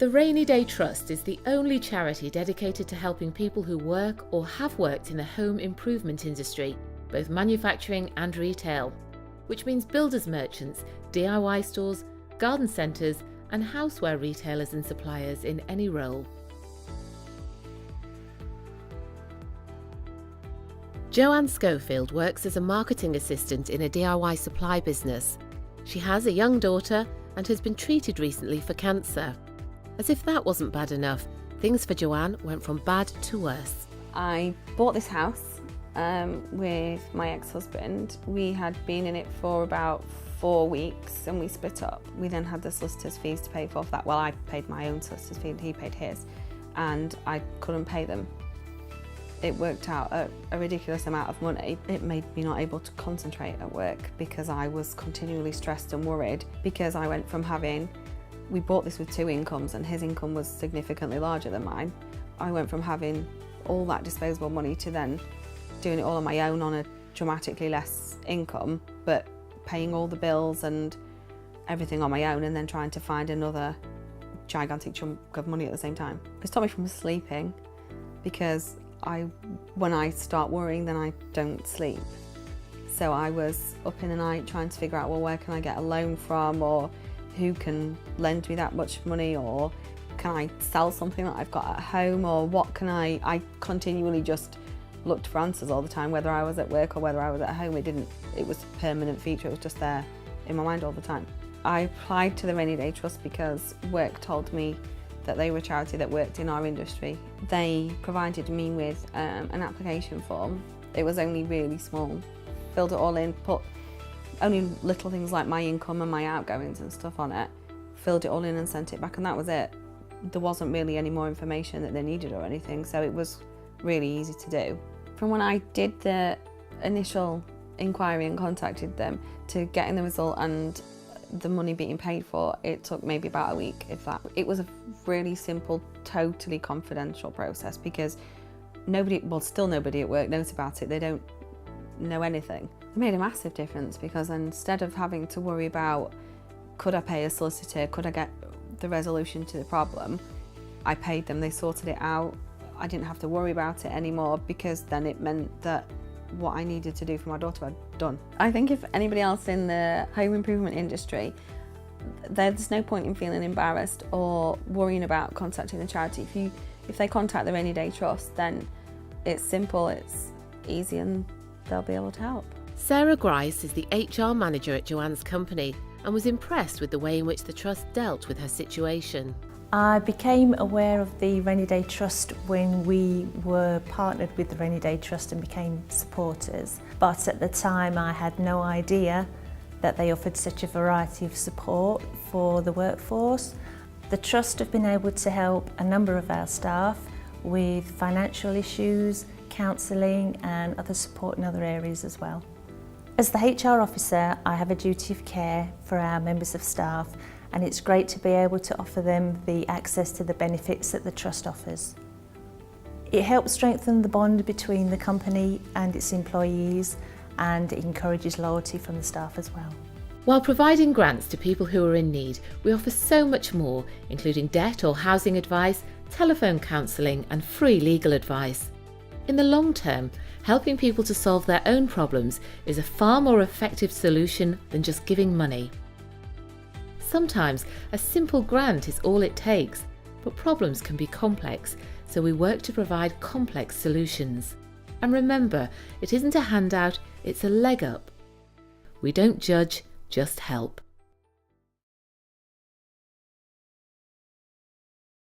The Rainy Day Trust is the only charity dedicated to helping people who work or have worked in the home improvement industry, both manufacturing and retail, which means builders merchants, DIY stores, garden centres and houseware retailers and suppliers in any role. Joanne Schofield works as a marketing assistant in a DIY supply business. She has a young daughter and has been treated recently for cancer. As if that wasn't bad enough, things for Joanne went from bad to worse. I bought this house with my ex-husband. We had been in it for about 4 weeks and we split up. We then had the solicitor's fees to pay for that. Well, I paid my own solicitor's fee and he paid his, and I couldn't pay them. It worked out a ridiculous amount of money. It made me not able to concentrate at work because I was continually stressed and worried, because I went from we bought this with 2 incomes and his income was significantly larger than mine. I went from having all that disposable money to then doing it all on my own on a dramatically less income, but paying all the bills and everything on my own, and then trying to find another gigantic chunk of money at the same time. It stopped me from sleeping, because when I start worrying, then I don't sleep. So I was up in the night trying to figure out, well, where can I get a loan from, or who can lend me that much money, or can I sell something that I've got at home, or what can I continually just looked for answers all the time, whether I was at work or whether I was at home. It was a permanent feature, it was just there in my mind all the time. I applied to the Rainy Day Trust because work told me that they were a charity that worked in our industry. They provided me with an application form. It was only really small. Filled it all in, put only little things like my income and my outgoings and stuff on it, filled it all in and sent it back, and that was it. There wasn't really any more information that they needed or anything, so it was really easy to do. From when I did the initial inquiry and contacted them to getting the result and the money being paid for, it took maybe about a week, if that. It was a really simple, totally confidential process, because still nobody at work knows about it. They don't know anything. It made a massive difference, because instead of having to worry about, could I pay a solicitor, could I get the resolution to the problem, I paid them, they sorted it out. I didn't have to worry about it anymore, because then it meant that what I needed to do for my daughter I'd done. I think if anybody else in the home improvement industry, there's no point in feeling embarrassed or worrying about contacting the charity. If they contact the Rainy Day Trust, then it's simple, it's easy, and they'll be able to help. Sarah Grice is the HR manager at Joanne's company and was impressed with the way in which the Trust dealt with her situation. I became aware of the Rainy Day Trust when we were partnered with the Rainy Day Trust and became supporters. But at the time I had no idea that they offered such a variety of support for the workforce. The Trust have been able to help a number of our staff with financial issues, counselling and other support in other areas as well. As the HR officer, I have a duty of care for our members of staff, and it's great to be able to offer them the access to the benefits that the Trust offers. It helps strengthen the bond between the company and its employees, and it encourages loyalty from the staff as well. While providing grants to people who are in need, we offer so much more, including debt or housing advice, telephone counselling and free legal advice. In the long term, helping people to solve their own problems is a far more effective solution than just giving money. Sometimes a simple grant is all it takes, but problems can be complex, so we work to provide complex solutions. And remember, it isn't a handout, it's a leg up. We don't judge, just help.